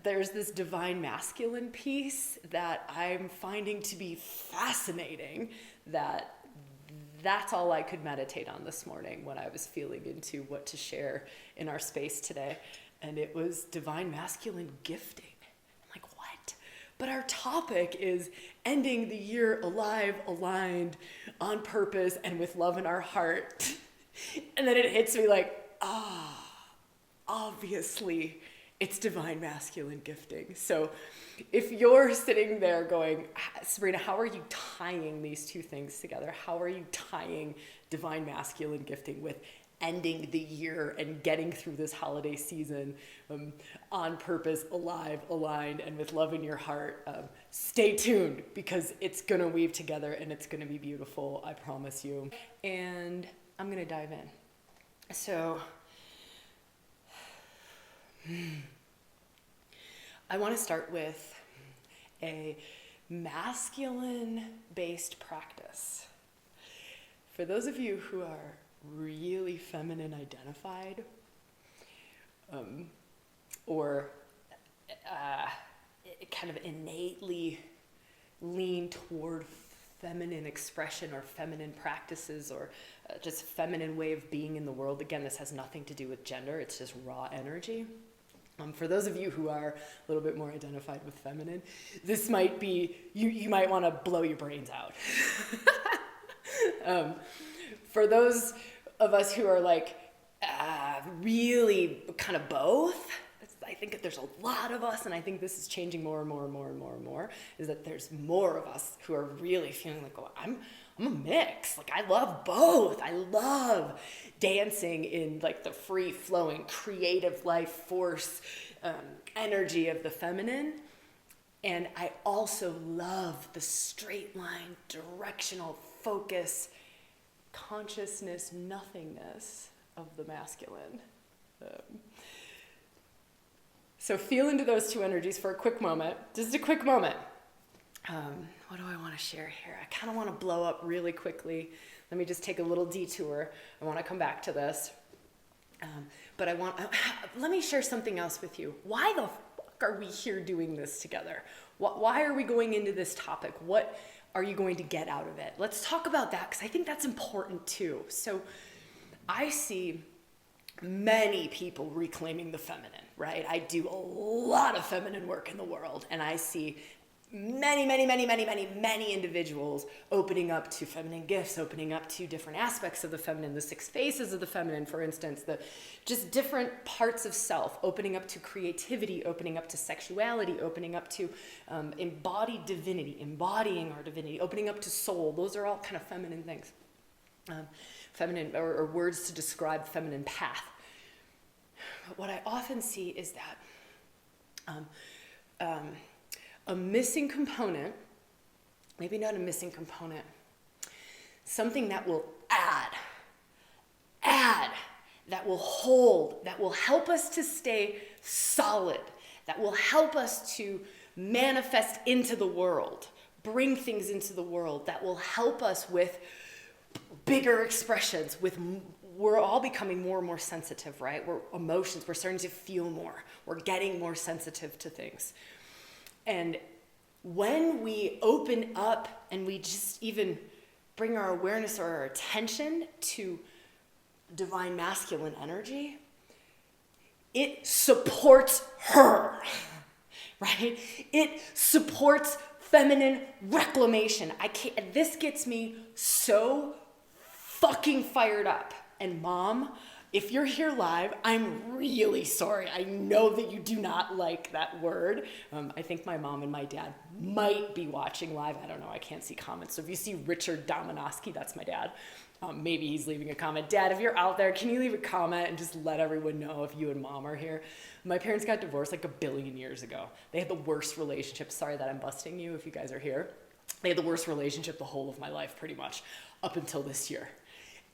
there's this divine masculine piece that I'm finding to be fascinating, that's all I could meditate on this morning when I was feeling into what to share in our space today. And it was divine masculine gifting. I'm like, what? But our topic is ending the year alive, aligned, on purpose, and with love in our heart. And then it hits me like, obviously it's divine masculine gifting. So if you're sitting there going, Sabrina, how are you tying these two things together? How are you tying divine masculine gifting with ending the year and getting through this holiday season on purpose, alive, aligned, and with love in your heart? Stay tuned, because it's going to weave together and it's going to be beautiful, I promise you. And I'm going to dive in. So I want to start with a masculine-based practice. For those of you who are really feminine identified, or kind of innately lean toward feminine expression or feminine practices, or just feminine way of being in the world. Again, this has nothing to do with gender, it's just raw energy. For those of you who are a little bit more identified with feminine, this might be, you might want to blow your brains out. For those of us who are like really kind of both, I think that there's a lot of us, and I think this is changing more and more and more and more and more, is that there's more of us who are really feeling like, oh, I'm a mix. Like, I love both. I love dancing in like the free flowing creative life force energy of the feminine. And I also love the straight line, directional focus, consciousness, nothingness of the masculine. So feel into those two energies for a quick moment, just a quick moment. What do I want to share here? I kind of want to blow up really quickly. Let me just take a little detour. I want to come back to this. But let me share something else with you. Why the fuck are we here doing this together? Why are we going into this topic? What are you going to get out of it? Let's talk about that, because I think that's important too. So I see many people reclaiming the feminine, right? I do a lot of feminine work in the world, and I see many individuals opening up to feminine gifts, opening up to different aspects of the feminine, the 6 phases of the feminine, for instance, the just different parts of self, opening up to creativity, opening up to sexuality, opening up to embodied divinity, embodying our divinity, opening up to soul. Those are all kind of feminine things. Feminine, or words to describe feminine path. But what I often see is that a missing component, maybe not a missing component, something that will add, that will hold, that will help us to stay solid, that will help us to manifest into the world, bring things into the world, that will help us with bigger expressions, we're all becoming more and more sensitive, right? We're starting to feel more. We're getting more sensitive to things. And when we open up and we just even bring our awareness or our attention to divine masculine energy, it supports her, right? It supports feminine reclamation. This gets me so fucking fired up. And Mom, if you're here live, I'm really sorry. I know that you do not like that word. I think my mom and my dad might be watching live. I don't know. I can't see comments. So if you see Richard Dominoski, that's my dad. Maybe he's leaving a comment. Dad, if you're out there, can you leave a comment and just let everyone know if you and Mom are here? My parents got divorced like 1 billion years ago. They had the worst relationship. Sorry that I'm busting you if you guys are here. They had the worst relationship the whole of my life, pretty much, up until this year.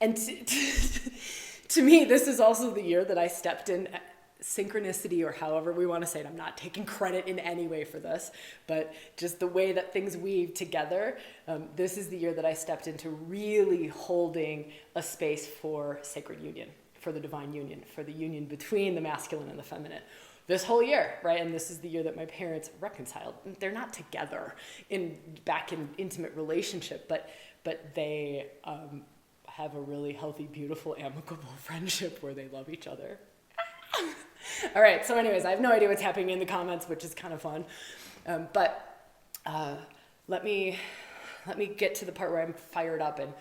And to me, this is also the year that I stepped in synchronicity, or however we want to say it. I'm not taking credit in any way for this, but just the way that things weave together. This is the year that I stepped into really holding a space for sacred union, for the divine union, for the union between the masculine and the feminine. this whole year, right? And this is the year that my parents reconciled. They're not together back in intimate relationship, but they have a really healthy, beautiful, amicable friendship where they love each other. All right, so anyways, I have no idea what's happening in the comments, which is kind of fun. But let me get to the part where I'm fired up. And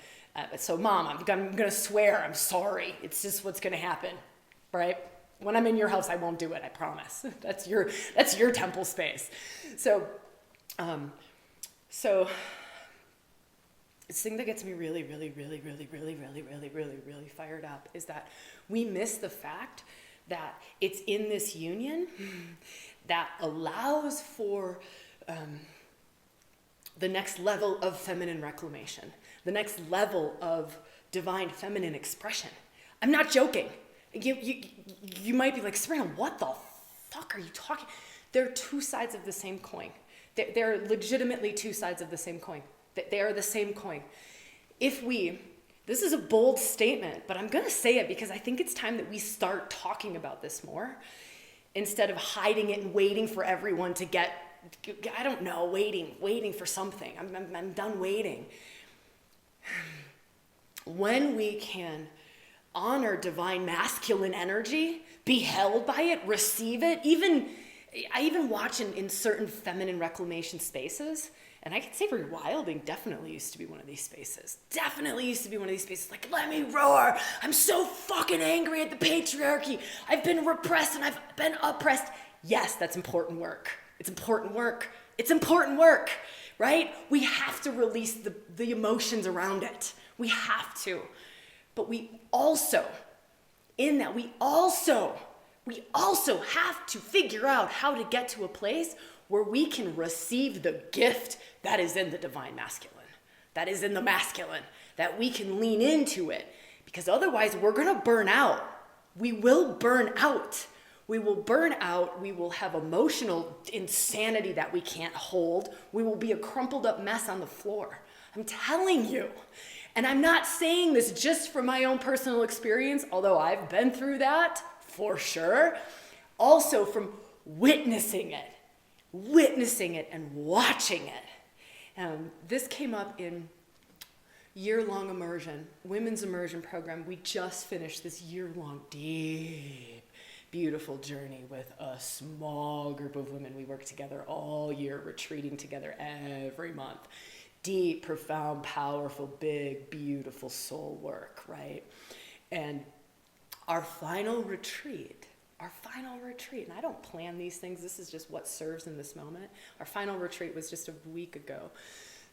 so Mom, I'm gonna swear, I'm sorry. It's just what's gonna happen, right? When I'm in your house, I won't do it, I promise. That's your temple space. So this thing that gets me really, really, really, really, really, really, really, really, really fired up is that we miss the fact that it's in this union that allows for the next level of feminine reclamation, the next level of divine feminine expression. I'm not joking. You might be like, Sabrina, what the fuck are you talking? They're two sides of the same coin. They're legitimately two sides of the same coin. They are the same coin. This is a bold statement, but I'm going to say it because I think it's time that we start talking about this more instead of hiding it and waiting for everyone to get, I don't know, waiting for something. I'm done waiting. When we can honor divine masculine energy, be held by it, receive it, I even watch in certain feminine reclamation spaces. And I can say rewilding definitely used to be one of these spaces. Like, let me roar. I'm so fucking angry at the patriarchy. I've been repressed and I've been oppressed. Yes, that's important work. It's important work, right? We have to release the emotions around it. We have to. But we also have to figure out how to get to a place where we can receive the gift that is in the divine masculine, that is in the masculine, that we can lean into it, because otherwise we're going to burn out. We will burn out. We will have emotional insanity that we can't hold. We will be a crumpled up mess on the floor. I'm telling you. And I'm not saying this just from my own personal experience, although I've been through that for sure. Also from witnessing it and watching it. This came up in year-long immersion, women's immersion program. We just finished this year-long, deep, beautiful journey with a small group of women. We worked together all year, retreating together every month. Deep, profound, powerful, big, beautiful soul work, right? And our final retreat, and I don't plan these things, this is just what serves in this moment. Our final retreat was just a week ago.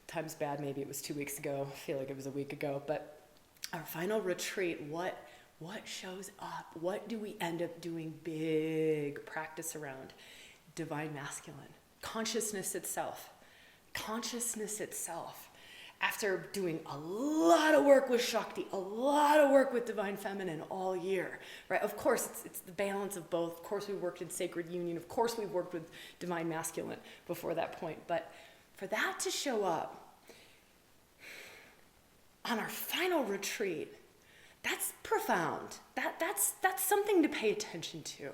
Time's bad, maybe it was 2 weeks ago. I feel like it was a week ago. But our final retreat, what shows up? What do we end up doing big practice around? Divine masculine. Consciousness itself. After doing a lot of work with Shakti, a lot of work with Divine Feminine all year, right? Of course, it's the balance of both. Of course, we worked in Sacred Union. Of course, we worked with Divine Masculine before that point. But for that to show up on our final retreat, that's profound. That's something to pay attention to.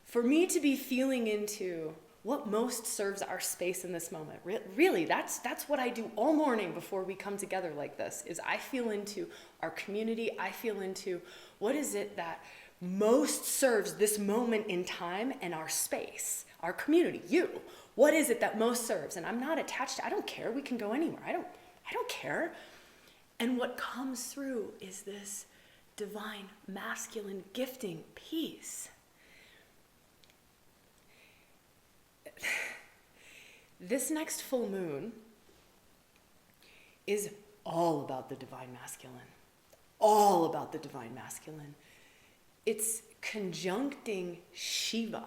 For me to be feeling into what most serves our space in this moment. Really, that's what I do all morning before we come together like this, is I feel into our community. I feel into what is it that most serves this moment in time and our space, our community, you. What is it that most serves? And I'm not attached to, I don't care. We can go anywhere. I don't care. And what comes through is this divine masculine gifting piece. This next full moon is all about the divine masculine. All about the divine masculine. It's conjuncting Shiva.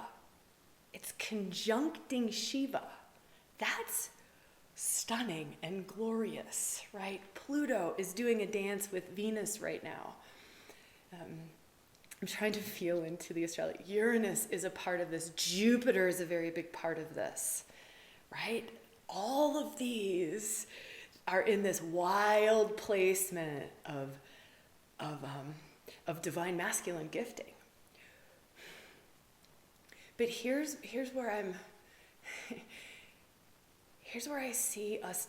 That's stunning and glorious, right? Pluto is doing a dance with Venus right now. I'm trying to feel into the astrology. Uranus is a part of this. Jupiter is a very big part of this, right? All of these are in this wild placement of divine masculine gifting. here's where here's where I see us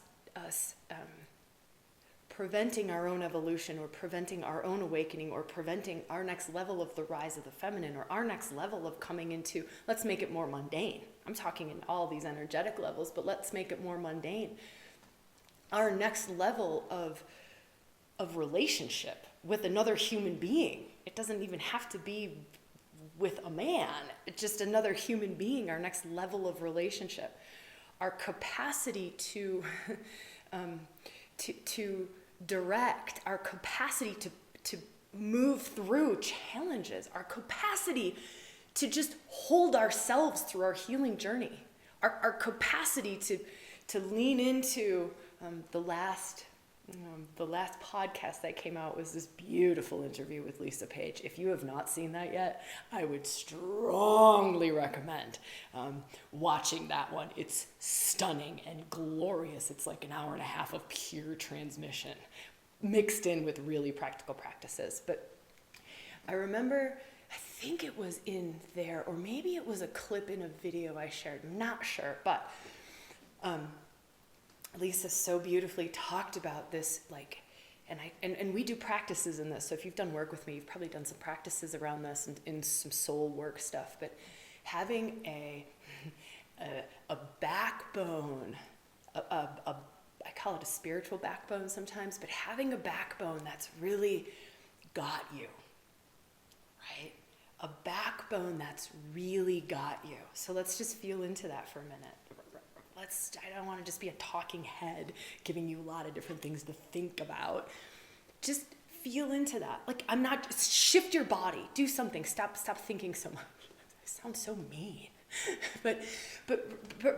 preventing our own evolution, or preventing our own awakening, or preventing our next level of the rise of the feminine, or our next level of coming into, let's make it more mundane. I'm talking in all these energetic levels, but let's make it more mundane. Our next level of relationship with another human being. It doesn't even have to be with a man. It's just another human being, our next level of relationship. Our capacity to direct, our capacity to move through challenges, our capacity to just hold ourselves through our healing journey, our capacity to lean into the last podcast that came out was this beautiful interview with Lisa Page. If you have not seen that yet, I would strongly recommend watching that one. It's stunning and glorious. It's like an hour and a half of pure transmission mixed in with really practical practices. But I remember, I think it was in there, or maybe it was a clip in a video I shared, I'm not sure, but Lisa so beautifully talked about this, like, and we do practices in this. So if you've done work with me, you've probably done some practices around this and in some soul work stuff. But having a backbone, I call it a spiritual backbone sometimes, but having a backbone that's really got you, right? A backbone that's really got you. So let's just feel into that for a minute. I don't want to just be a talking head giving you a lot of different things to think about. Just feel into that. Like, shift your body, do something, stop thinking so much. I sound so mean. But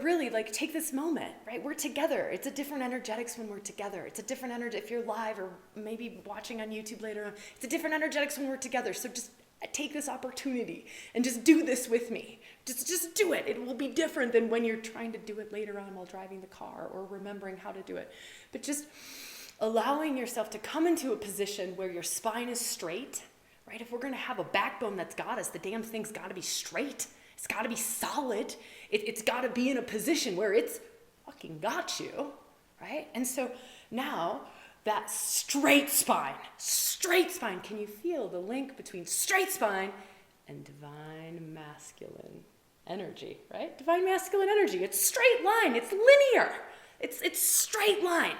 really, like, take this moment, right? We're together. It's a different energetics when we're together. It's a different energy if you're live or maybe watching on YouTube later on. It's a different energetics when we're together. So just take this opportunity and just do this with me. Just do it. It will be different than when you're trying to do it later on while driving the car or remembering how to do it. But just allowing yourself to come into a position where your spine is straight, right? If we're going to have a backbone that's got us, the damn thing's got to be straight. It's got to be solid. It's got to be in a position where it's fucking got you, right? And so now that straight spine, can you feel the link between straight spine and divine masculine energy, right? Divine masculine energy. It's straight line. It's linear. It's straight line.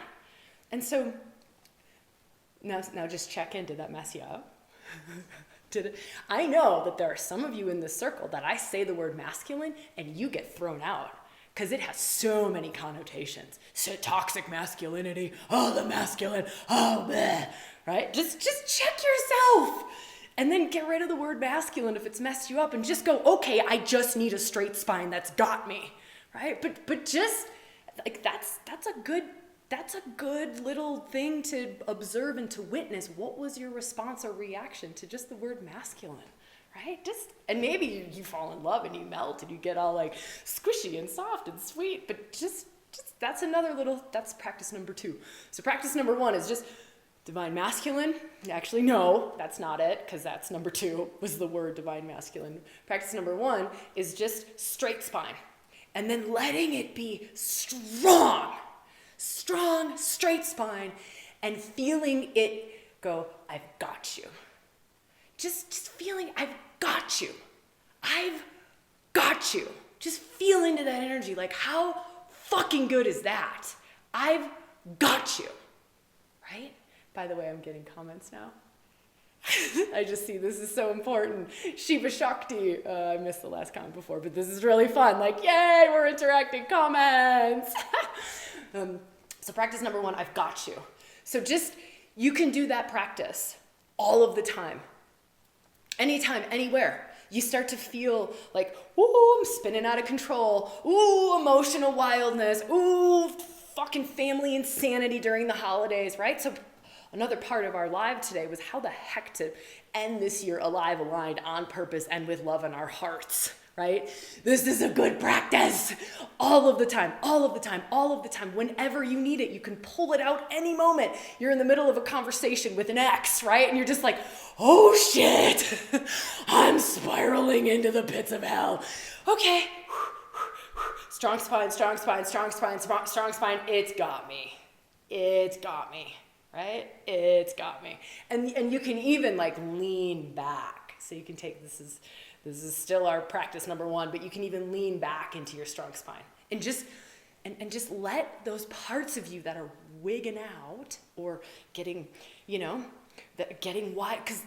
And so now just check in. Did that mess you up? I know that there are some of you in this circle that I say the word masculine and you get thrown out because it has so many connotations. So toxic masculinity. Oh, the masculine. Oh, bleh. Right? Just check yourself. And then get rid of the word masculine if it's messed you up and just go, okay, I just need a straight spine that's got me, right? But just, like, that's a good little thing to observe and to witness. What was your response or reaction to just the word masculine, right? And maybe you fall in love and you melt and you get all like squishy and soft and sweet, but just that's practice number 2. So practice number 1 is just divine masculine. Actually, no, that's not it, because that's number 2 was the word divine masculine. Practice number 1 is just straight spine. And then letting it be strong, straight spine, and feeling it go, I've got you. Just feeling, I've got you. I've got you. Just feel into that energy. Like, how fucking good is that? I've got you, right? By the way, I'm getting comments now. I just see this is so important. Shiva Shakti. I missed the last comment before, but this is really fun. Like, yay, we're interacting comments. So practice number 1, I've got you. So just, you can do that practice all of the time. Anytime, anywhere. You start to feel like, ooh, I'm spinning out of control. Ooh, emotional wildness. Ooh, fucking family insanity during the holidays, right? So another part of our live today was how the heck to end this year alive, aligned, on purpose, and with love in our hearts, right? This is a good practice. All of the time, all of the time, all of the time. Whenever you need it, you can pull it out any moment. You're in the middle of a conversation with an ex, right? And you're just like, oh shit, I'm spiraling into the pits of hell. Okay. Strong spine, strong spine, strong spine, strong spine. It's got me. It's got me, right? It's got me. And you can even like lean back. So you can take, this is still our practice number 1, but you can even lean back into your strong spine and just let those parts of you that are wigging out or getting, getting wild, because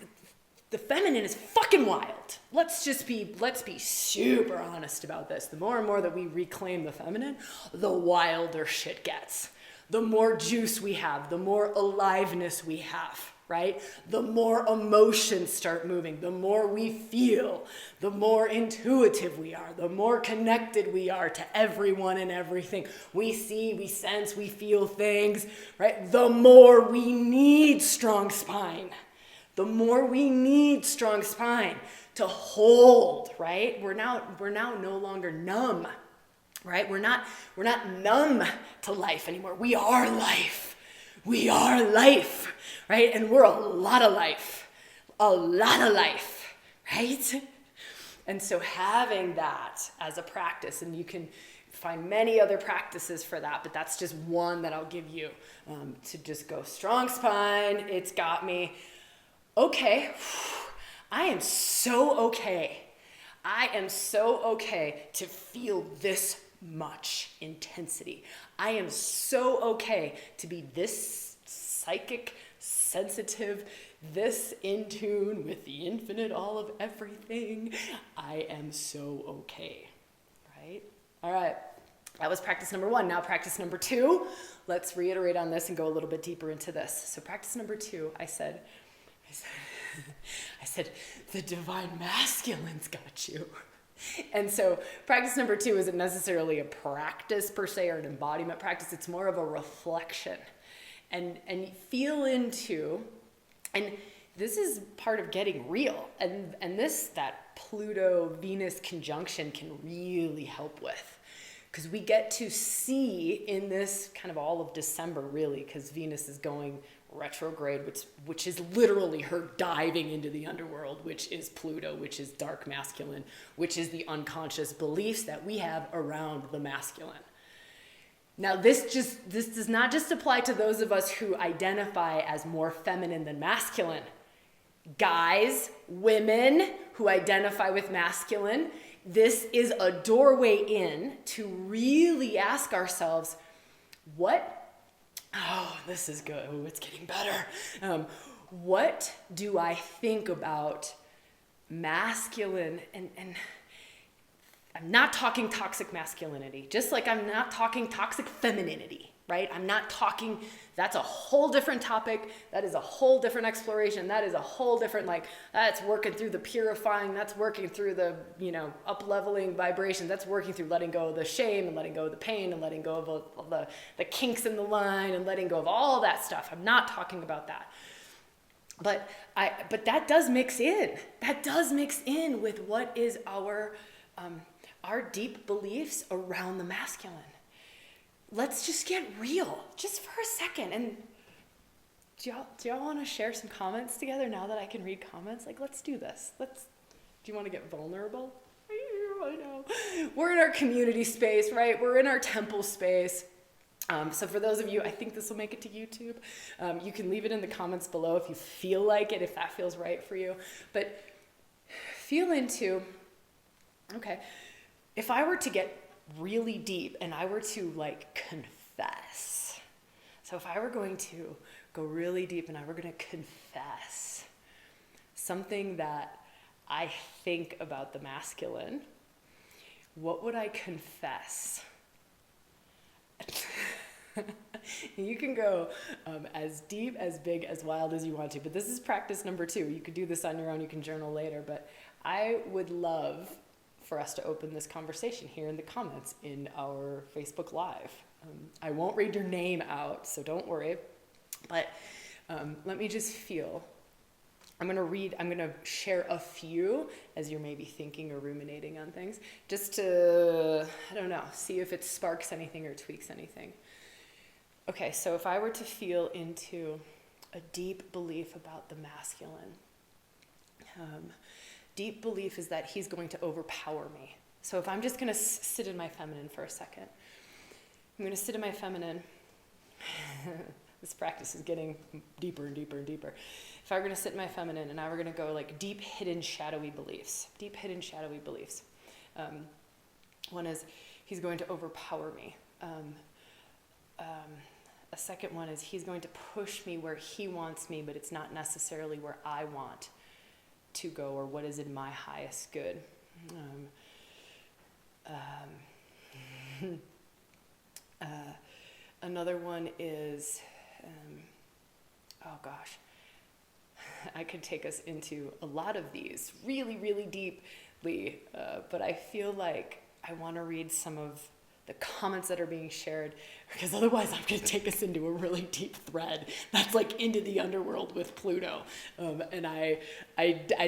the feminine is fucking wild. Let's be super honest about this. The more and more that we reclaim the feminine, the wilder shit gets. The more juice we have, the more aliveness we have, right? The more emotions start moving, the more we feel, the more intuitive we are, the more connected we are to everyone and everything. We see, we sense, we feel things, right? The more we need strong spine. The more we need strong spine to hold, right? We're now no longer numb, right? We're not numb to life anymore. We are life. We are life, right? And we're a lot of life, right? And so having that as a practice, and you can find many other practices for that, but that's just one that I'll give you to just go strong spine. It's got me. Okay, I am so okay. I am so okay to feel this much intensity. I am so okay to be this psychic, sensitive, this in tune with the infinite, all of everything. I am so okay, right? All right, that was practice number 1. Now practice number 2. Let's reiterate on this and go a little bit deeper into this. So practice number 2, I said, the divine masculine's got you. And so practice number 2 isn't necessarily a practice per se or an embodiment practice. It's more of a reflection and feel into, and this is part of getting real. And that Pluto-Venus conjunction can really help with, because we get to see in this kind of all of December, really, because Venus is going retrograde, which is literally her diving into the underworld, which is Pluto, which is dark masculine, which is the unconscious beliefs that we have around the masculine. Now, this does not just apply to those of us who identify as more feminine than masculine. Guys, women who identify with masculine, this is a doorway in to really ask ourselves, oh, this is good. Oh, it's getting better. What do I think about masculine? And I'm not talking toxic masculinity, just like I'm not talking toxic femininity, right? I'm not talking, that's a whole different topic. That is a whole different exploration. That is a whole different, that's working through the purifying. That's working through the, up-leveling vibration. That's working through letting go of the shame and letting go of the pain and letting go of the kinks in the line and letting go of all that stuff. I'm not talking about that. But that does mix in. That does mix in with what is our deep beliefs around the masculine. Let's just get real, just for a second. And do y'all want to share some comments together now that I can read comments? Let's do this. Do you want to get vulnerable? I know. We're in our community space, right? We're in our temple space. So for those of you, I think this will make it to YouTube. You can leave it in the comments below if you feel like it, if that feels right for you. But feel into, okay, if I were to get really deep and I were to confess. So if I were going to go really deep and I were going to confess something that I think about the masculine, what would I confess? You can go as deep, as big, as wild as you want to, but this is practice number 2. You could do this on your own, you can journal later, but I would love for us to open this conversation here in the comments in our Facebook Live. I won't read your name out, so don't worry, but let me just feel I'm going to share a few as you're maybe thinking or ruminating on things, just to, I don't know, see if it sparks anything or tweaks anything. Okay, so if I were to feel into a deep belief about the masculine, deep belief is that he's going to overpower me. So if I'm just going to sit in my feminine for a second, I'm going to sit in my feminine. This practice is getting deeper and deeper and deeper. If I were going to sit in my feminine and I were going to go like deep, hidden, shadowy beliefs. One is, he's going to overpower me. A second one is, he's going to push me where he wants me, but it's not necessarily where I want to go or what is in my highest good. Another one is, oh gosh, I could take us into a lot of these really, really deeply, but I feel like I want to read some of the comments that are being shared, because otherwise I'm going to take us into a really deep thread that's like into the underworld with Pluto, and I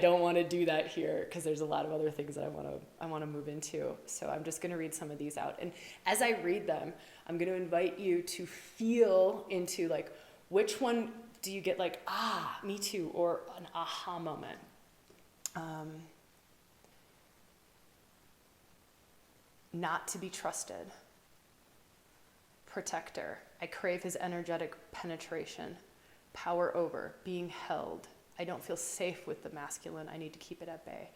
don't want to do that here because there's a lot of other things that I want to move into. So I'm just going to read some of these out, and as I read them, I'm going to invite you to feel into like which one do you get like, ah, me too, or an aha moment. Not to be trusted. Protector. I crave his energetic penetration. Power over. Being held. I don't feel safe with the masculine. I need to keep it at bay.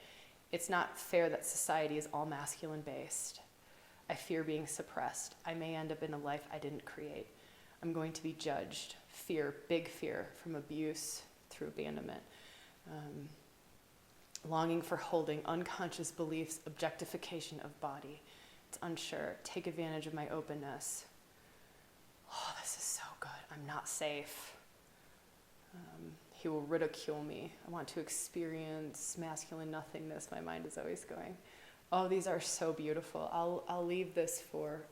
It's not fair that society is all masculine based. I fear being suppressed. I may end up in a life I didn't create. I'm going to be judged. Fear, big fear, from abuse through abandonment. Longing for holding, unconscious beliefs, objectification of body. It's unsure. Take advantage of my openness. Oh, this is so good. I'm not safe. He will ridicule me. I want to experience masculine nothingness. My mind is always going. Oh, these are so beautiful. I'll leave this for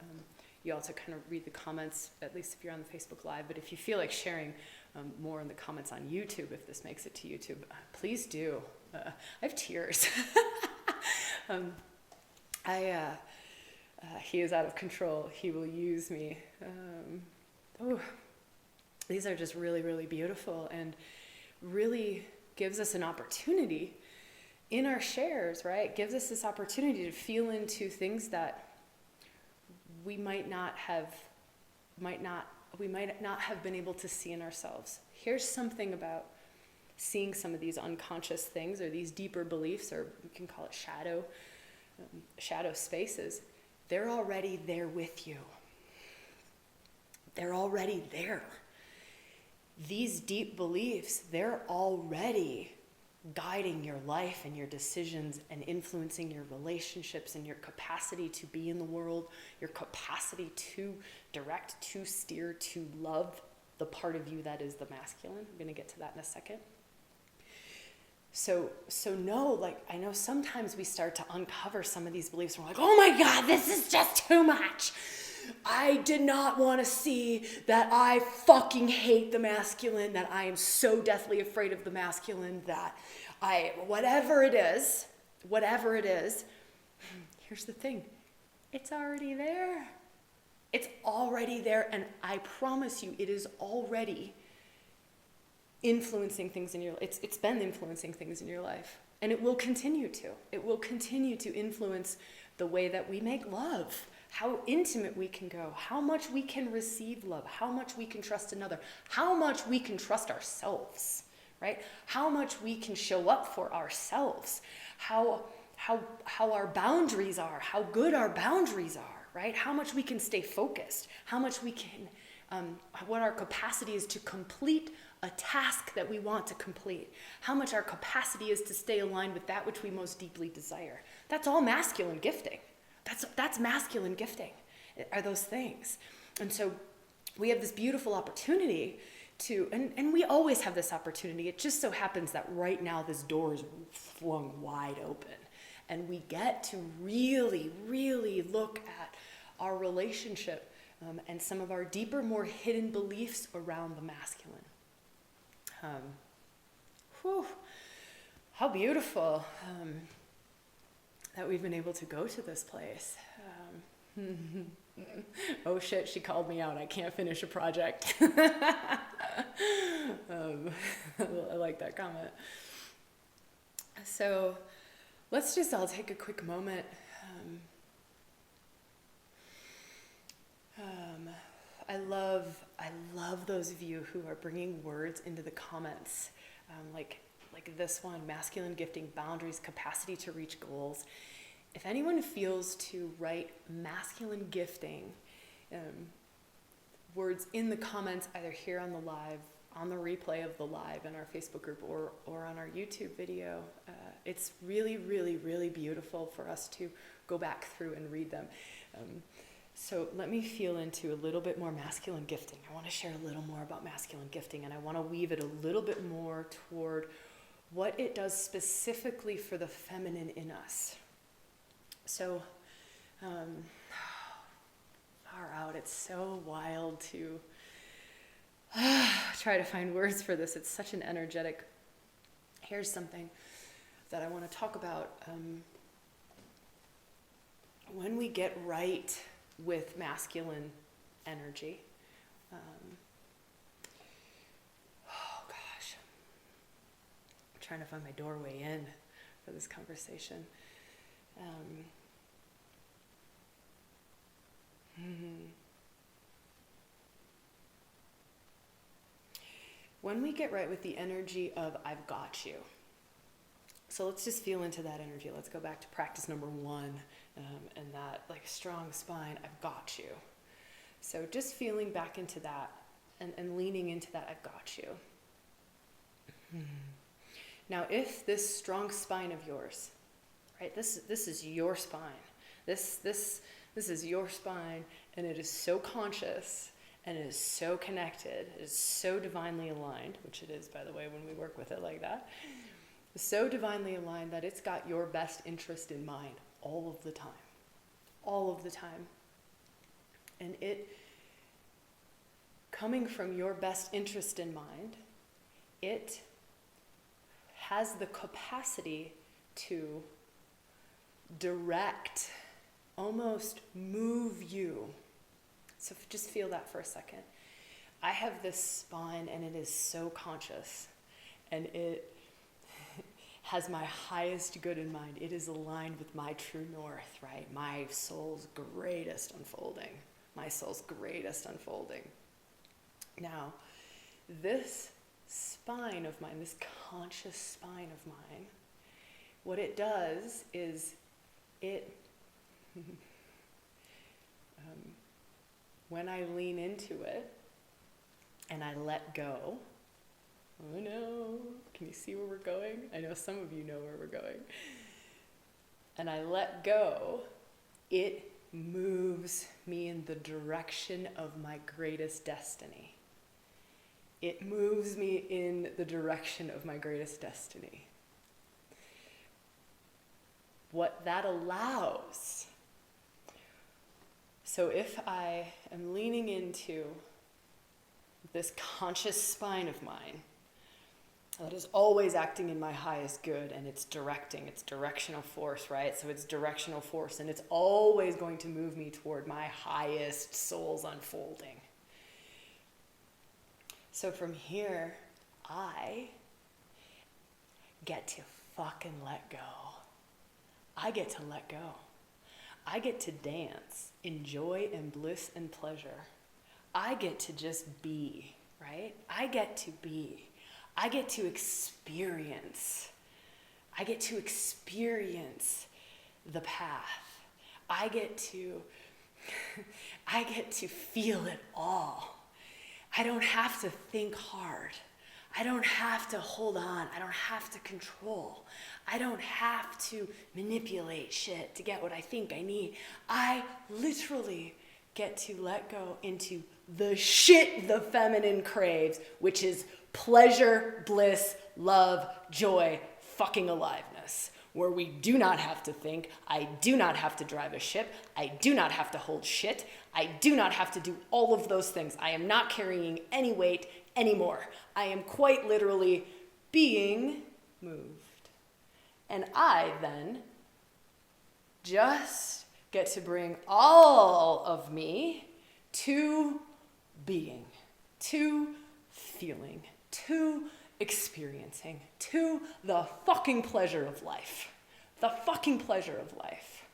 you all to kind of read the comments, at least if you're on the Facebook Live. But if you feel like sharing more in the comments on YouTube, if this makes it to YouTube, please do. I have tears. He is out of control. He will use me. These are just really, really beautiful and really gives us an opportunity in our shares, right? Gives us this opportunity to feel into things that we might not have been able to see in ourselves. Here's something about seeing some of these unconscious things or these deeper beliefs, or we can call it shadow spaces. They're already there with you. They're already there. These deep beliefs, they're already guiding your life and your decisions and influencing your relationships and your capacity to be in the world, your capacity to direct, to steer, to love the part of you that is the masculine. I'm going to get to that in a second. So no, like, I know sometimes we start to uncover some of these beliefs and we're like, oh my God, this is just too much. I did not want to see that I fucking hate the masculine, that I am so deathly afraid of the masculine, that whatever it is, here's the thing, it's already there. It's already there, and I promise you, it is already influencing things in your life. It's been influencing things in your life, and it will continue to. It will continue to influence the way that we make love, how intimate we can go, how much we can receive love, how much we can trust another, how much we can trust ourselves, right? How much we can show up for ourselves, how our boundaries are, how good our boundaries are, right? How much we can stay focused, how much we can, what our capacity is to complete a task that we want to complete, how much our capacity is to stay aligned with that which we most deeply desire. That's all masculine gifting. That's masculine gifting, are those things. And so we have this beautiful opportunity to, and we always have this opportunity. It just so happens that right now this door is flung wide open. And we get to really, really look at our relationship and some of our deeper, more hidden beliefs around the masculine. whew, how beautiful that we've been able to go to this place. Oh shit, she called me out. I can't finish a project. I like that comment. So let's just all take a quick moment. I love those of you who are bringing words into the comments, like this one, masculine gifting, boundaries, capacity to reach goals. If anyone feels to write masculine gifting words in the comments, either here on the live, on the replay of the live in our Facebook group, or on our YouTube video, it's really, really, really beautiful for us to go back through and read them. So let me feel into a little bit more masculine gifting. I want to share a little more about masculine gifting, and I want to weave it a little bit more toward what it does specifically for the feminine in us. So, far out, it's so wild to try to find words for this. It's such an energetic. Here's something that I want to talk about. When we get right with masculine energy, oh gosh, I'm trying to find my doorway in for this conversation. When we get right with the energy of I've got you. So let's just feel into that energy. Let's go back to practice number 1, and that like strong spine, I've got you. So just feeling back into that and leaning into that, I've got you. Now, if this strong spine of yours, right, this is your spine. This is your spine, and it is so conscious, and it is so connected, it is so divinely aligned, which it is, by the way, when we work with it like that. So divinely aligned that it's got your best interest in mind all of the time. All of the time. And it, coming from your best interest in mind, it has the capacity to direct, almost move you. So just feel that for a second. I have this spine, and it is so conscious, and it has my highest good in mind. It is aligned with my true north, right? My soul's greatest unfolding. My soul's greatest unfolding. Now, this spine of mine, this conscious spine of mine, what it does is it, when I lean into it and I let go, oh no, can you see where we're going? I know some of you know where we're going. And I let go, it moves me in the direction of my greatest destiny. It moves me in the direction of my greatest destiny. What that allows, so if I am leaning into this conscious spine of mine, that is always acting in my highest good, and it's directing, it's directional force, right? So it's directional force, and it's always going to move me toward my highest soul's unfolding. So from here, I get to fucking let go. I get to let go. I get to dance in joy and bliss and pleasure. I get to just be, right? I get to be. I get to experience. I get to experience the path. I get to feel it all. I don't have to think hard. I don't have to hold on. I don't have to control. I don't have to manipulate shit to get what I think I need. I literally get to let go into the shit the feminine craves, which is pleasure, bliss, love, joy, fucking aliveness, where we do not have to think. I do not have to drive a ship. I do not have to hold shit. I do not have to do all of those things. I am not carrying any weight anymore. I am quite literally being moved. And I then just get to bring all of me to being, to feeling, to experiencing, to the fucking pleasure of life. The fucking pleasure of life,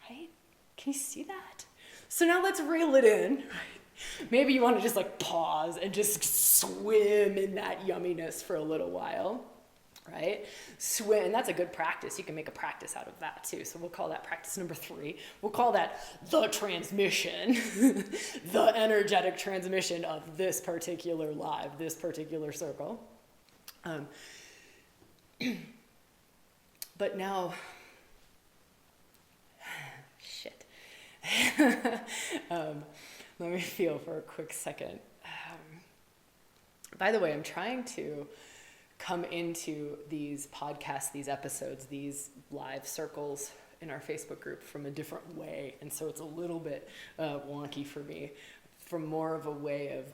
right? Can you see that? So now let's reel it in, right? Maybe you want to just like pause and just swim in that yumminess for a little while. Right? Swim, and that's a good practice. You can make a practice out of that too. So we'll call that practice number 3. We'll call that the transmission, the energetic transmission of this particular live, this particular circle. But now, shit. Let me feel for a quick second. By the way, I'm trying to come into these podcasts, these episodes, these live circles in our Facebook group from a different way. And so it's a little bit wonky for me, from more of a way of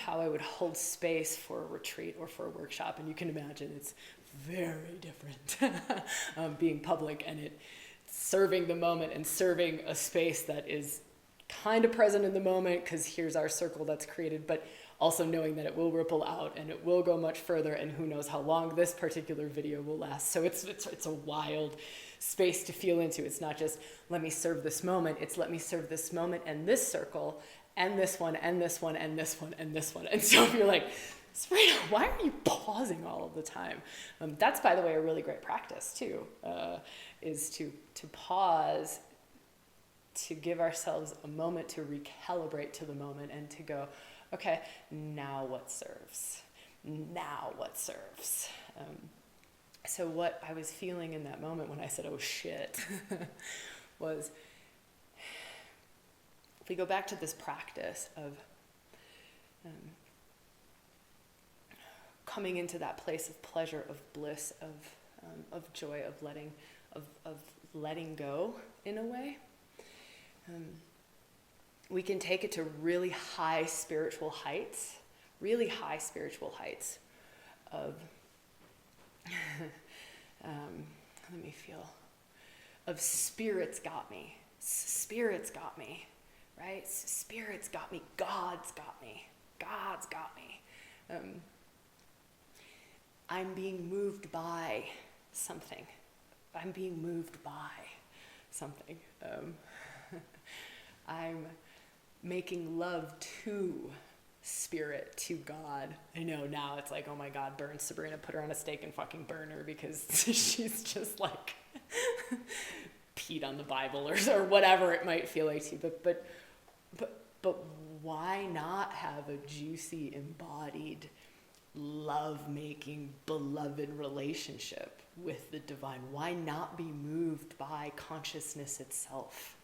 how I would hold space for a retreat or for a workshop. And you can imagine it's very different being public and it serving the moment and serving a space that is kind of present in the moment because here's our circle that's created, but also knowing that it will ripple out and it will go much further and who knows how long this particular video will last. So it's a wild space to feel into. It's not just let me serve this moment, it's let me serve this moment and this circle and this one and this one and this one and this one. And so if you're like, Sabrina, why are you pausing all of the time? That's, by the way, a really great practice too, is to pause, to give ourselves a moment to recalibrate to the moment and to go, okay, now what serves? Now what serves? So what I was feeling in that moment when I said, oh shit, was, if we go back to this practice of coming into that place of pleasure, of bliss, of joy, of letting go in a way, we can take it to really high spiritual heights of, let me feel, of spirits got me, right? Spirits got me, God's got me. I'm being moved by something. I'm making love to spirit, to God. I know now it's like, oh my God, burn Sabrina, put her on a stake and fucking burn her because she's just like peed on the Bible or whatever it might feel like to you. But why not have a juicy, embodied, love-making, beloved relationship with the divine? Why not be moved by consciousness itself?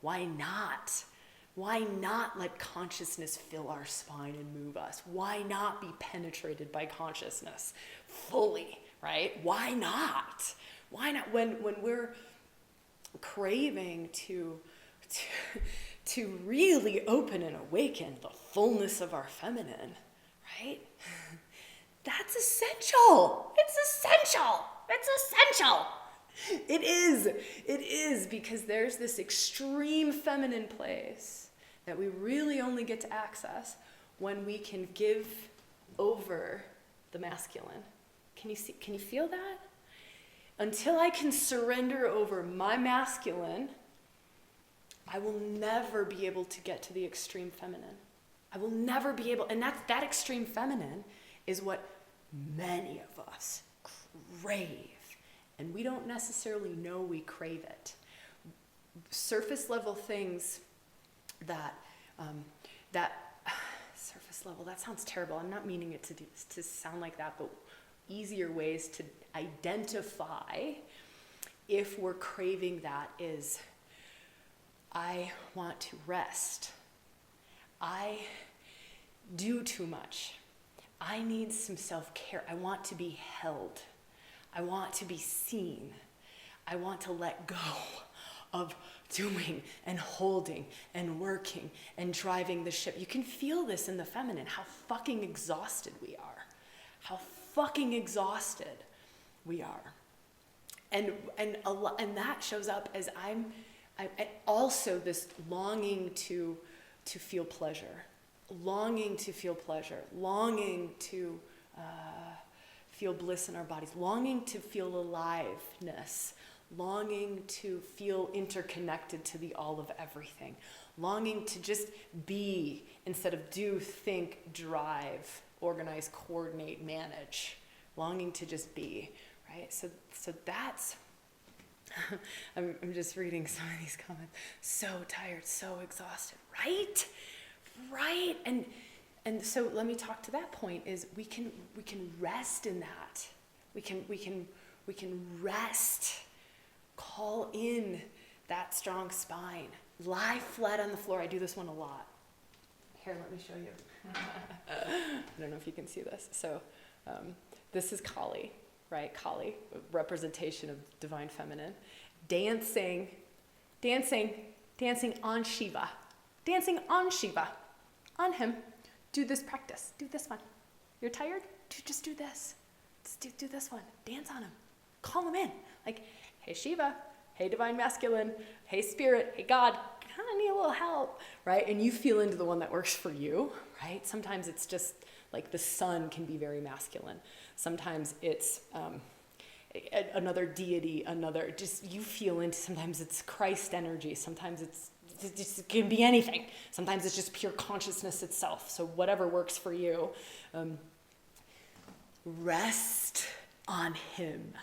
Why not? Why not let consciousness fill our spine and move us? Why not be penetrated by consciousness fully, right? Why not? Why not? When we're craving to really open and awaken the fullness of our feminine, right? That's essential. It's essential. It is because there's this extreme feminine place that we really only get to access when we can give over the masculine. Can you feel that? Until I can surrender over my masculine, I will never be able to get to the extreme feminine. I will never be able, and that extreme feminine is what many of us crave. And we don't necessarily know we crave it. Surface level things that surface level, that sounds terrible. I'm not meaning it to sound like that, but easier ways to identify if we're craving that is, I want to rest. I do too much. I need some self-care. I want to be held. I want to be seen. I want to let go of doing and holding and working and driving the ship. You can feel this in the feminine, how fucking exhausted we are. How fucking exhausted we are. And that shows up as I also this longing to feel pleasure, longing to feel feel bliss in our bodies, longing to feel aliveness, longing to feel interconnected to the all of everything, longing to just be instead of do, think, drive, organize, coordinate, manage, longing to just be, right? So that's, I'm just reading some of these comments. So tired, so exhausted, right? Right? And so let me talk to that point is we can rest in that. We can rest, call in that strong spine, lie flat on the floor. I do this one a lot. Here, let me show you. I don't know if you can see this. So this is Kali, right? Kali, representation of divine feminine, dancing on Shiva, on him. Do this practice. Do this one. You're tired? Just do this. Just do this one. Dance on him. Call him in. Like, hey Shiva, hey divine masculine, hey spirit, hey God, kind of need a little help, right? And you feel into the one that works for you, right? Sometimes it's just like the sun can be very masculine. Sometimes it's another deity, just you feel into, sometimes it's Christ energy, sometimes it can be anything. Sometimes it's just pure consciousness itself. So whatever works for you, rest on him.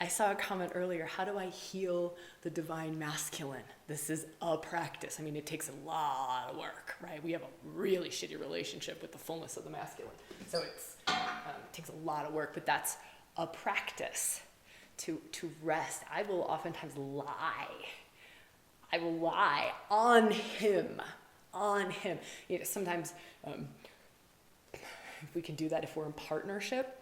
I saw a comment earlier, how do I heal the divine masculine? This is a practice. I mean, it takes a lot of work, right? We have a really shitty relationship with the fullness of the masculine. So it takes a lot of work, but that's a practice to rest. I will oftentimes lie. I will lie on him. You know, sometimes we can do that if we're in partnership.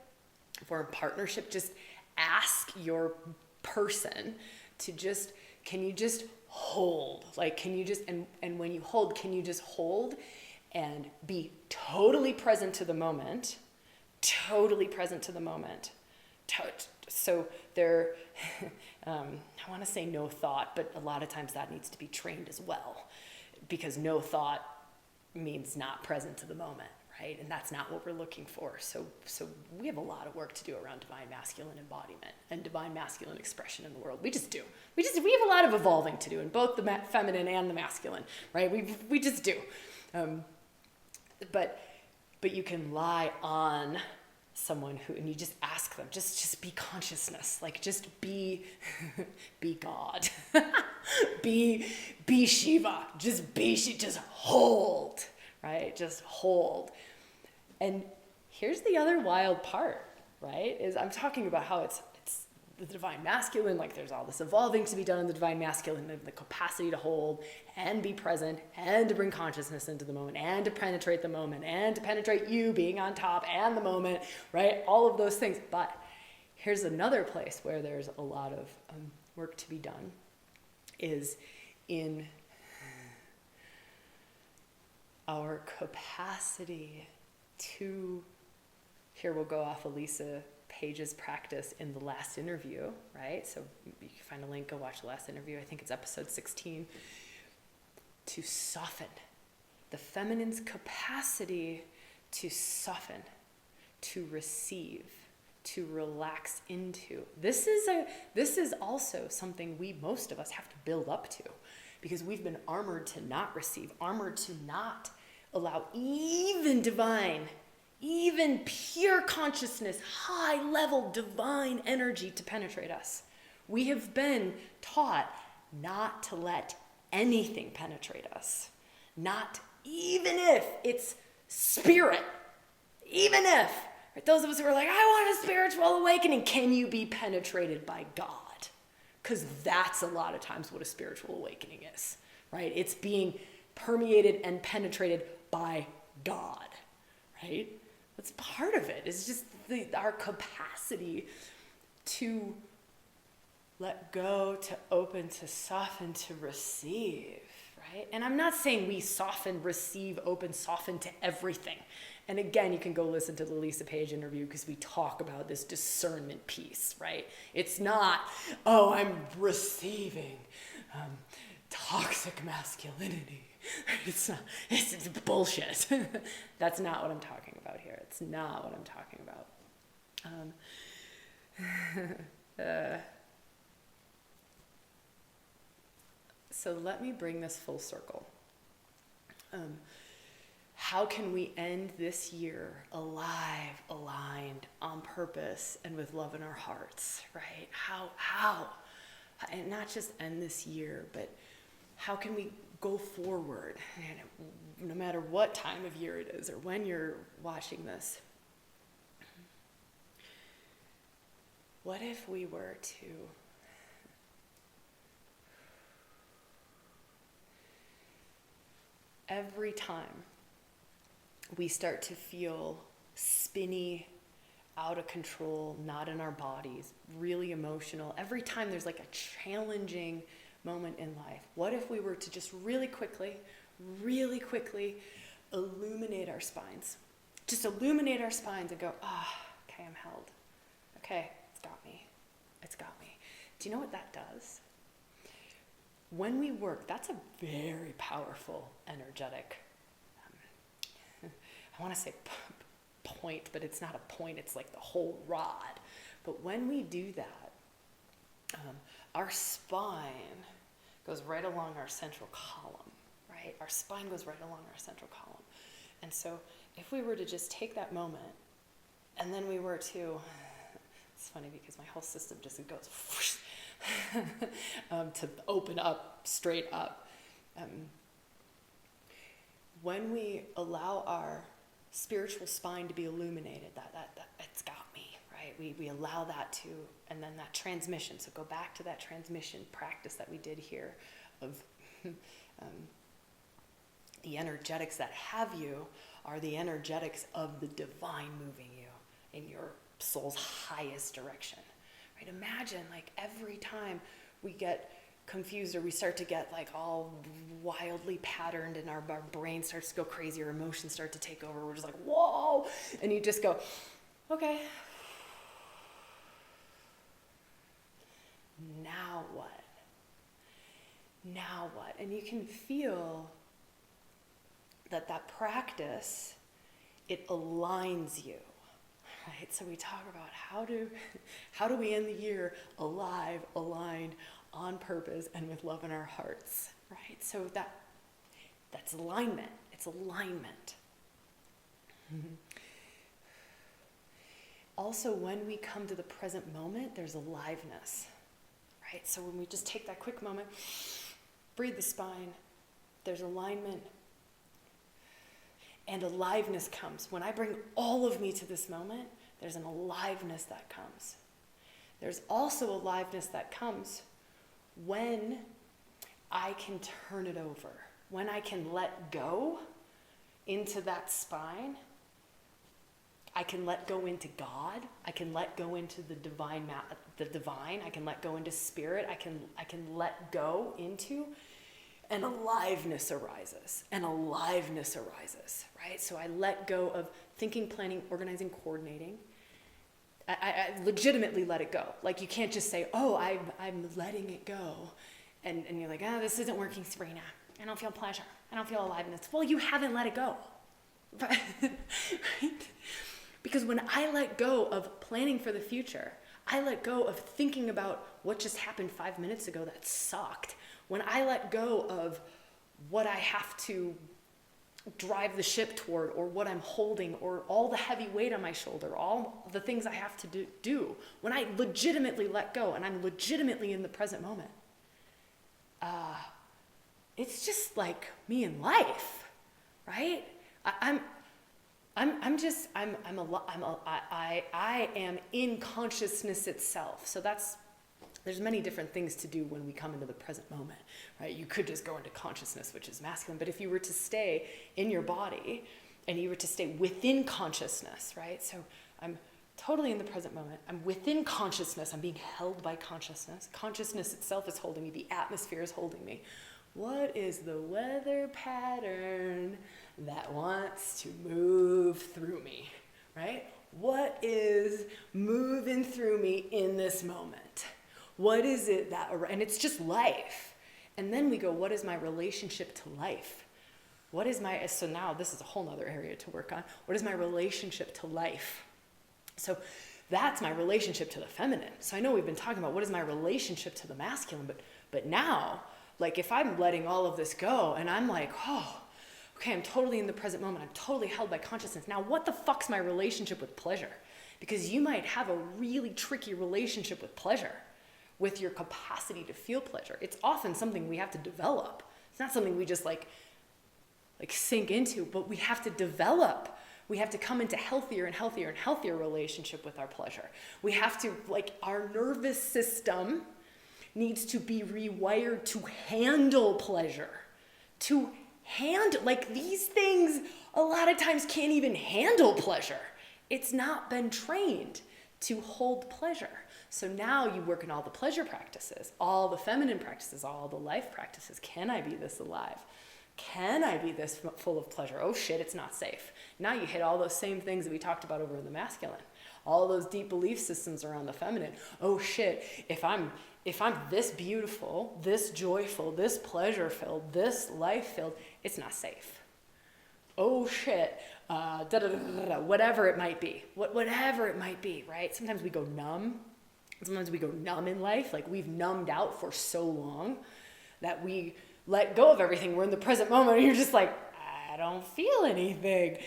Just ask your person to just, can you just hold? Like, can you just, and when you hold, can you just hold and be totally present to the moment? So there, I want to say no thought, but a lot of times that needs to be trained as well, because no thought means not present to the moment, right? And that's not what we're looking for. So we have a lot of work to do around divine masculine embodiment and divine masculine expression in the world. We just do. We have a lot of evolving to do in both the feminine and the masculine, right? We just do. But you can lie on someone who, and you just ask them, just be consciousness, like just be God, be Shiva, just hold, right? Just hold. And here's the other wild part, right? Is I'm talking about how it's the divine masculine, like there's all this evolving to be done in the divine masculine, and the capacity to hold and be present and to bring consciousness into the moment and to penetrate the moment and to penetrate you being on top and the moment, right? All of those things. But here's another place where there's a lot of work to be done is in our capacity to, here we'll go off Elisa Page's practice in the last interview, right? So you can find a link, go watch the last interview. I think it's episode 16. To soften. The feminine's capacity to soften, to receive, to relax into. This is also something most of us have to build up to, because we've been armored to not receive, armored to not allow even divine, even pure consciousness, high level divine energy to penetrate us. We have been taught not to let anything penetrate us. Not even if it's spirit. Even if, right, those of us who are like, I want a spiritual awakening, can you be penetrated by God? Because that's a lot of times what a spiritual awakening is, right? It's being permeated and penetrated by God, right? That's part of it. It's just our capacity to let go, to open, to soften, to receive, right? And I'm not saying we soften, receive, open, soften to everything. And again, you can go listen to the Lisa Page interview because we talk about this discernment piece, right? It's not, oh, I'm receiving toxic masculinity. It's not, it's bullshit. That's not what I'm talking about here. It's not what I'm talking about. So let me bring this full circle. How can we end this year alive, aligned, on purpose, and with love in our hearts, right? How? And not just end this year, but how can we go forward, no matter what time of year it is or when you're watching this? What if we were to every time we start to feel spinny, out of control, not in our bodies, really emotional, every time there's like a challenging moment in life, what if we were to just really quickly illuminate our spines? Just illuminate our spines and go, okay, I'm held. Okay, it's got me. Do you know what that does? When we work, that's a very powerful, energetic, I want to say point, but it's not a point, it's like the whole rod. But when we do that, our spine goes right along our central column, right? Our spine goes right along our central column. And so if we were to just take that moment, and then we were to, it's funny because my whole system just goes to open up, straight up. When we allow our spiritual spine to be illuminated, that it's got me, right? We allow that to, and then that transmission. So go back to that transmission practice that we did here of the energetics that have you are the energetics of the divine moving you in your soul's highest direction, right? Imagine like every time we get confused or we start to get like all wildly patterned and our brain starts to go crazy, our emotions start to take over, we're just like, whoa, and you just go, okay, now what? And you can feel that practice, it aligns you, right? So we talk about how do we end the year alive, aligned, on purpose, and with love in our hearts, right? So that's alignment. It's alignment. Mm-hmm. Also, when we come to the present moment, there's aliveness, right? So when we just take that quick moment, breathe the spine, there's alignment, and aliveness comes. When I bring all of me to this moment, there's an aliveness that comes. There's also aliveness that comes when I can turn it over, when I can let go into that spine, I can let go into God, I can let go into the divine, I can let go into spirit, I can let go into, and aliveness arises, right? So I let go of thinking, planning, organizing, coordinating. I legitimately let it go. Like you can't just say, oh, I'm letting it go. And you're like, this isn't working, Sabrina. I don't feel pleasure. I don't feel aliveness. Well, you haven't let it go. Right? Because when I let go of planning for the future, I let go of thinking about what just happened 5 minutes ago that sucked. When I let go of what I have to drive the ship toward, or what I'm holding, or all the heavy weight on my shoulder, all the things I have to do, when I legitimately let go and I'm legitimately in the present moment, it's just like me in life, right? I am in consciousness itself. So there's many different things to do when we come into the present moment, right? You could just go into consciousness, which is masculine, but if you were to stay in your body and you were to stay within consciousness, right? So I'm totally in the present moment. I'm within consciousness. I'm being held by consciousness. Consciousness itself is holding me. The atmosphere is holding me. What is the weather pattern that wants to move through me, right? What is moving through me in this moment? What is it that, and it's just life. And then we go, what is my relationship to life? So now this is a whole nother area to work on. What is my relationship to life? So that's my relationship to the feminine. So I know we've been talking about what is my relationship to the masculine, but now, like if I'm letting all of this go and I'm like, oh, okay, I'm totally in the present moment. I'm totally held by consciousness. Now what the fuck's my relationship with pleasure? Because you might have a really tricky relationship with pleasure, with your capacity to feel pleasure. It's often something we have to develop. It's not something we just like sink into, but we have to develop. We have to come into healthier and healthier and healthier relationship with our pleasure. We have to, our nervous system needs to be rewired to handle pleasure. To handle, these things a lot of times can't even handle pleasure. It's not been trained to hold pleasure. So now you work in all the pleasure practices, all the feminine practices, all the life practices. Can I be this alive? Can I be this full of pleasure? Oh shit, it's not safe. Now you hit all those same things that we talked about over in the masculine. All those deep belief systems around the feminine. Oh shit, if I'm this beautiful, this joyful, this pleasure-filled, this life-filled, it's not safe. Oh shit, whatever it might be. Whatever it might be, right? Sometimes we go numb. Sometimes we go numb in life. We've numbed out for so long that we let go of everything. We're in the present moment and you're just like, I don't feel anything.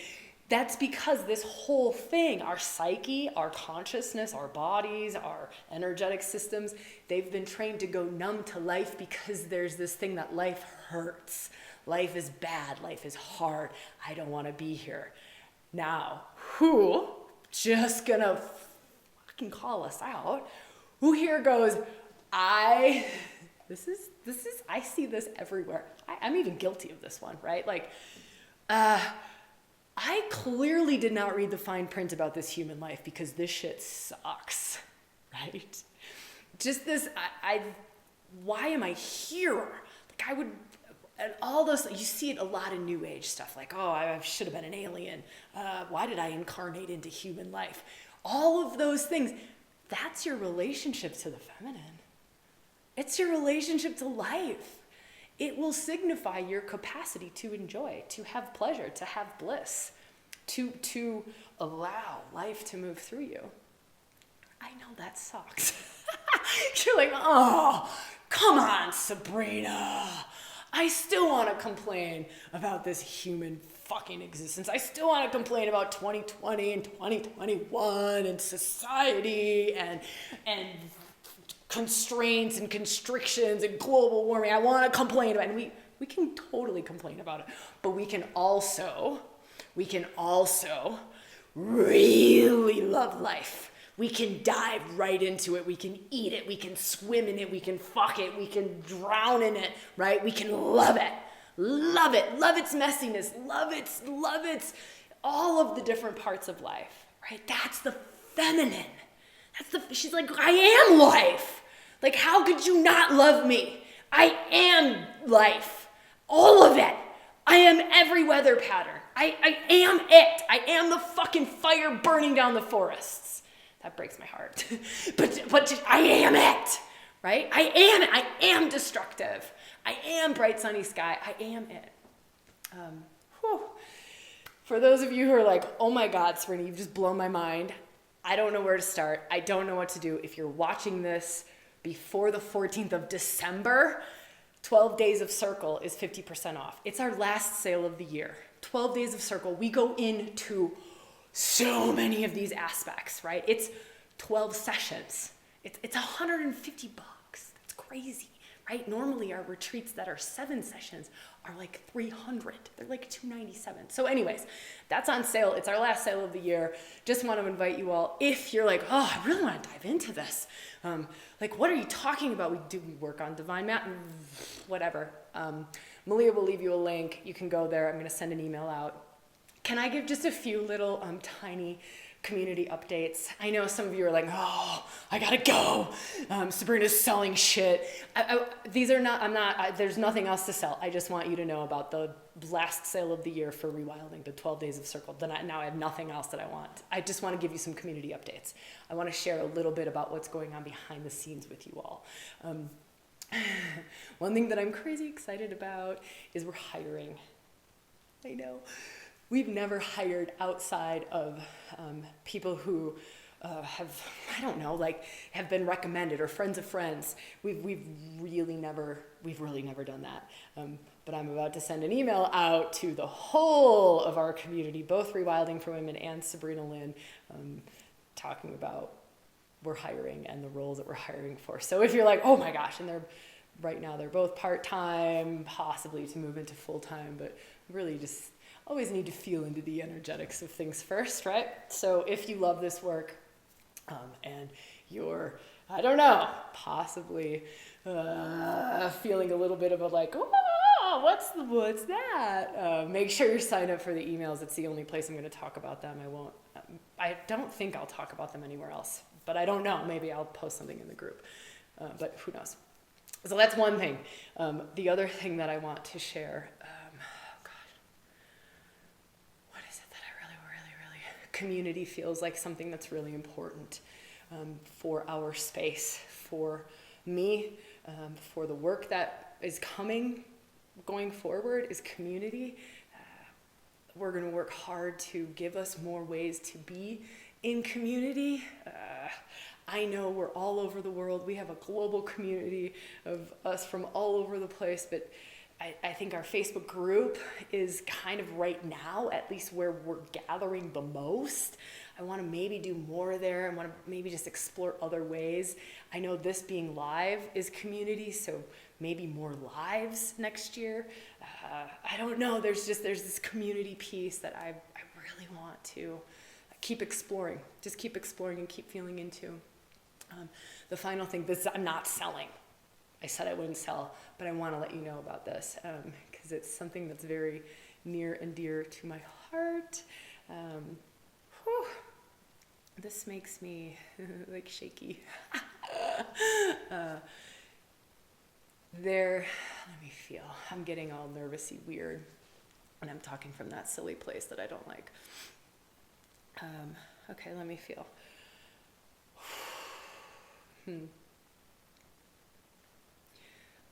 That's because this whole thing, our psyche, our consciousness, our bodies, our energetic systems, they've been trained to go numb to life because there's this thing that life hurts. Life is bad. Life is hard. I don't want to be here. Now, who just gonna fucking call us out? Who here goes, I see this everywhere. I'm even guilty of this one, right? I clearly did not read the fine print about this human life because this shit sucks, right? Just this, why am I here? And all those, you see it a lot in New Age stuff, I should have been an alien. Why did I incarnate into human life? All of those things, that's your relationship to the feminine. It's your relationship to life. It will signify your capacity to enjoy, to have pleasure, to have bliss, to allow life to move through you. I know that sucks. You're like, oh, come on, Sabrina. I still want to complain about this human fucking existence. I still want to complain about 2020 and 2021 and society and constraints and constrictions and global warming. I want to complain about it. And we can totally complain about it. But we can also really love life. We can dive right into it. We can eat it. We can swim in it. We can fuck it. We can drown in it, right? We can love it. Love it. Love its messiness. Love its all of the different parts of life, right? That's the feminine. She's like, I am life. How could you not love me? I am life. All of it. I am every weather pattern. I am it. I am the fucking fire burning down the forests. That breaks my heart. but I am it, right? I am destructive. I am bright sunny sky. I am it. For those of you who are like, oh my God, Sabrina, you've just blown my mind. I don't know where to start. I don't know what to do. If you're watching this before the 14th of December, 12 Days of Circle is 50% off. It's our last sale of the year. 12 Days of Circle. We go into so many of these aspects, right? It's 12 sessions. It's $150. That's crazy, right? Normally our retreats that are 7 sessions are like $300. They're like $297. So anyways, that's on sale. It's our last sale of the year. Just want to invite you all, if you're like, oh, I really want to dive into this. What are you talking about? We work on Divine Mat, whatever. Malia will leave you a link. You can go there. I'm going to send an email out. Can I give just a few little tiny community updates. I know some of you are like, oh, I gotta go. Sabrina's selling shit. There's nothing else to sell. I just want you to know about the last sale of the year for Rewilding, the 12 Days of Circle. Now I have nothing else that I want. I just want to give you some community updates. I want to share a little bit about what's going on behind the scenes with you all. One thing that I'm crazy excited about is we're hiring. I know. We've never hired outside of people who have been recommended or friends of friends. We've really never done that. But I'm about to send an email out to the whole of our community, both Rewilding for Women and Sabrina Lynn, talking about we're hiring and the roles that we're hiring for. So if you're like, oh my gosh, and right now they're both part-time, possibly to move into full-time, but really just always need to feel into the energetics of things first, right? So if you love this work and you're, I don't know, possibly feeling a little bit of a like, oh, what's that? Make sure you're signed up for the emails. It's the only place I'm going to talk about them. I don't think I'll talk about them anywhere else, but I don't know. Maybe I'll post something in the group, but who knows? So that's one thing. The other thing that I want to share, community feels like something that's really important for our space, for me, for the work that is going forward is community. We're going to work hard to give us more ways to be in community. I know we're all over the world. We have a global community of us from all over the place, but I think our Facebook group is kind of right now, at least where we're gathering the most. I want to maybe do more there. I want to maybe just explore other ways. I know this being live is community, so maybe more lives next year. I don't know. There's this community piece that I really want to keep exploring. Just keep exploring and keep feeling into. The final thing, I'm not selling. I said I wouldn't sell, but I want to let you know about this because it's something that's very near and dear to my heart. This makes me like shaky. Let me feel. I'm getting all nervousy weird, and I'm talking from that silly place that I don't like. Okay, let me feel.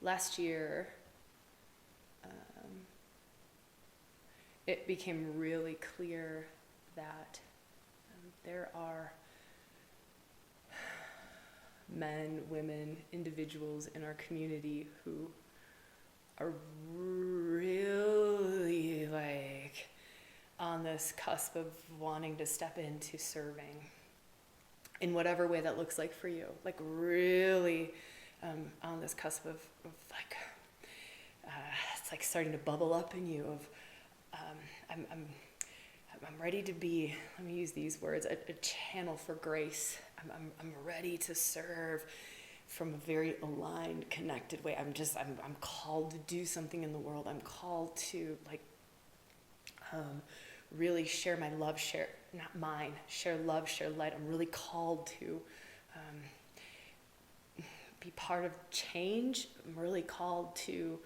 Last year, it became really clear that there are men, women, individuals in our community who are really like on this cusp of wanting to step into serving in whatever way that looks like for you, like really on this cusp of like, it's like starting to bubble up in you of, I'm ready to be, let me use these words, a channel for grace. I'm ready to serve from a very aligned, connected way. I'm called to do something in the world. I'm called to really share my love, share love, share light. I'm really called to be part of change. I'm really called to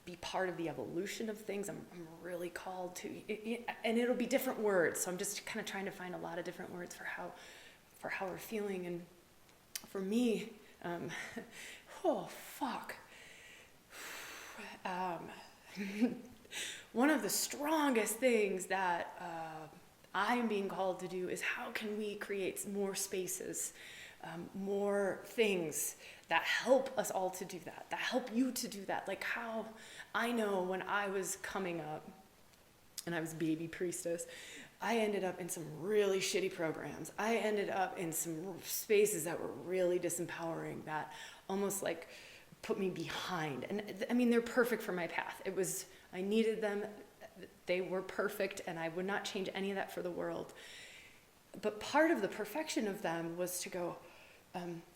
be part of the evolution of things. I'm really called to, and it'll be different words. So I'm just kind of trying to find a lot of different words for how we're feeling. And for me, one of the strongest things that I'm being called to do is how can we create more spaces, more things that help us all to do that help you to do that. Like how I know when I was coming up and I was baby priestess, I ended up in some really shitty programs. I ended up in some spaces that were really disempowering, that almost like put me behind. And I mean, they're perfect for my path. I needed them. They were perfect, and I would not change any of that for the world. But part of the perfection of them was to go,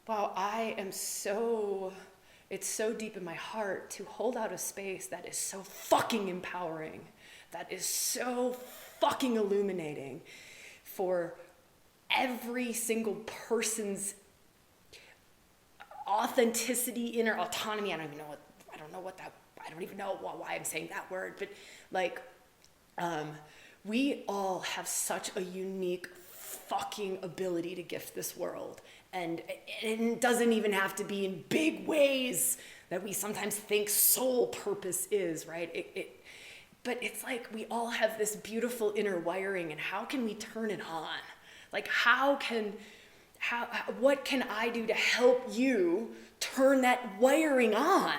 wow, it's so deep in my heart to hold out a space that is so fucking empowering, that is so fucking illuminating for every single person's authenticity, inner autonomy. I don't even know why I'm saying that word, but like, we all have such a unique fucking ability to gift this world. And it doesn't even have to be in big ways that we sometimes think soul purpose is, right? But it's like we all have this beautiful inner wiring, and how can we turn it on? Like, what can I do to help you turn that wiring on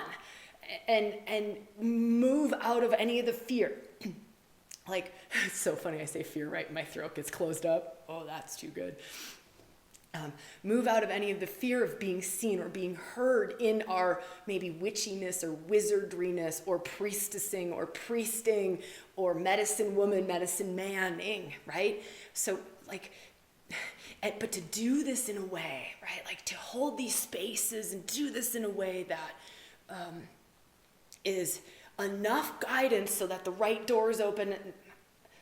and move out of any of the fear? Like, it's so funny, I say fear, right? My throat gets closed up. Oh, that's too good. Move out of any of the fear of being seen or being heard in our maybe witchiness or wizardriness or priestessing or priesting or medicine woman, medicine manning, right? So like, but to do this in a way, right? Like to hold these spaces and do this in a way that is enough guidance so that the right doors open,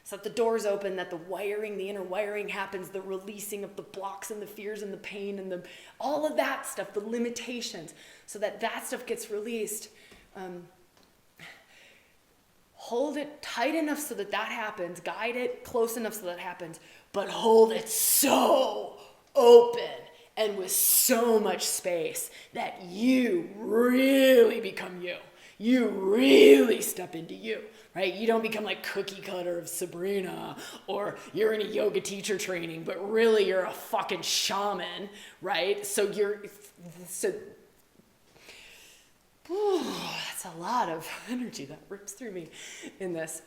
so that the doors open, that the wiring, the inner wiring happens, the releasing of the blocks and the fears and the pain and all of that stuff, the limitations, so that stuff gets released. Hold it tight enough so that happens, guide it close enough so that happens, but hold it so open and with so much space that you really become you. You really step into you, right? You don't become like cookie cutter of Sabrina, or you're in a yoga teacher training, but really you're a fucking shaman, right? That's a lot of energy that rips through me in this.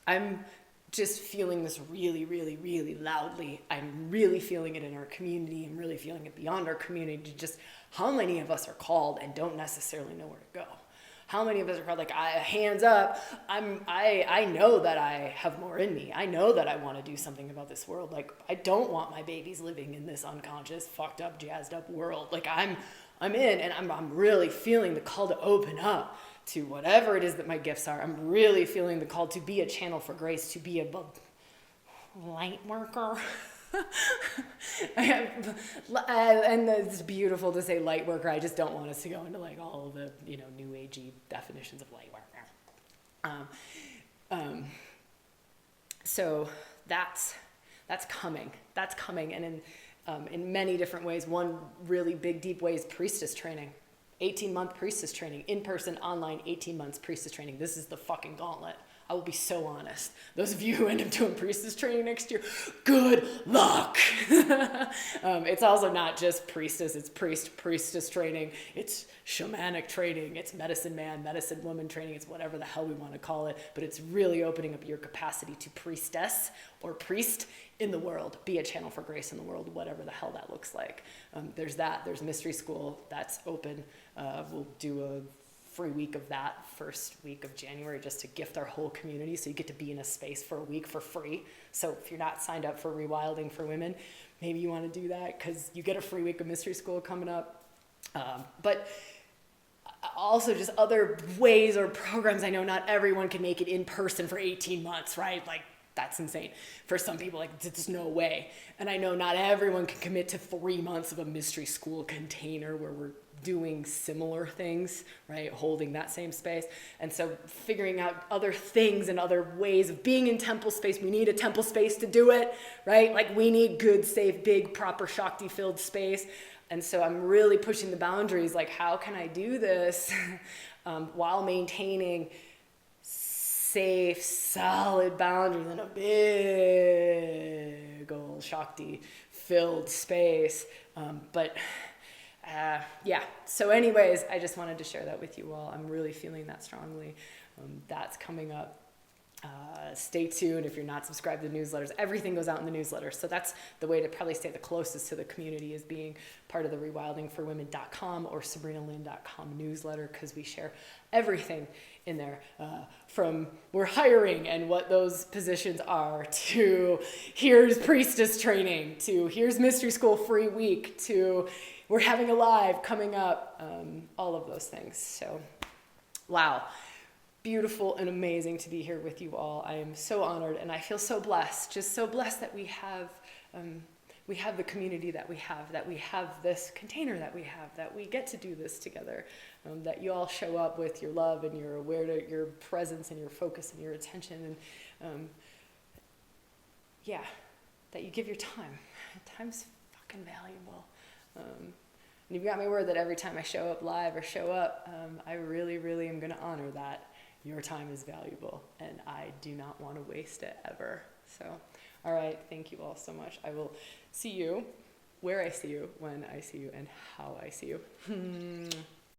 I'm just feeling this really, really, really loudly. I'm really feeling it in our community. I'm really feeling it beyond our community. Just how many of us are called and don't necessarily know where to go? How many of us are called, like, hands up, I know that I have more in me. I know that I want to do something about this world. Like, I don't want my babies living in this unconscious, fucked up, jazzed up world. Like, I'm in, and I'm really feeling the call to open up to whatever it is that my gifts are. I'm really feeling the call to be a channel for grace, to be a light worker. And it's beautiful to say light worker. I just don't want us to go into like all of the new agey definitions of light worker. So that's coming, and in many different ways. One really big deep way is priestess training. 18-month priestess training, in person, online, 18 months priestess training. This is the fucking gauntlet. I will be so honest. Those of you who end up doing priestess training next year, good luck. It's also not just priestess, it's priestess training, it's shamanic training, it's medicine man, medicine woman training, it's whatever the hell we want to call it, but it's really opening up your capacity to priestess or priest in the world, be a channel for grace in the world, whatever the hell that looks like. There's mystery school, that's open. We'll do a free week of that first week of January just to gift our whole community, so you get to be in a space for a week for free. So if you're not signed up for Rewilding for Women, maybe you want to do that because you get a free week of mystery school coming up. But also just other ways or programs. I know not everyone can make it in person for 18 months, right? Like, that's insane. For some people, like, it's no way. And I know not everyone can commit to 3 months of a mystery school container where we're doing similar things, right? Holding that same space. And so figuring out other things and other ways of being in temple space. We need a temple space to do it, right? Like, we need good, safe, big, proper Shakti-filled space. And so I'm really pushing the boundaries, like, how can I do this while maintaining safe, solid boundaries in a big old Shakti-filled space. Yeah, so anyways, I just wanted to share that with you all. I'm really feeling that strongly. That's coming up. Stay tuned if you're not subscribed to the newsletters. Everything goes out in the newsletter. So that's the way to probably stay the closest to the community, is being part of the rewildingforwomen.com or sabrinalynn.com newsletter, because we share everything in there, from we're hiring and what those positions are, to here's priestess training, to here's mystery school free week, to we're having a live coming up, all of those things. So, wow. Beautiful and amazing to be here with you all. I am so honored, and I feel so blessed, just so blessed that we have we have the community that we have this container that we have, that we get to do this together, that you all show up with your love and you're aware to your presence and your focus and your attention, and that you give your time. Time's fucking valuable. And you've got my word that every time I show up live or show up, I really, really am going to honor that your time is valuable and I do not want to waste it ever. So, all right, thank you all so much. I will see you where I see you, when I see you, and how I see you.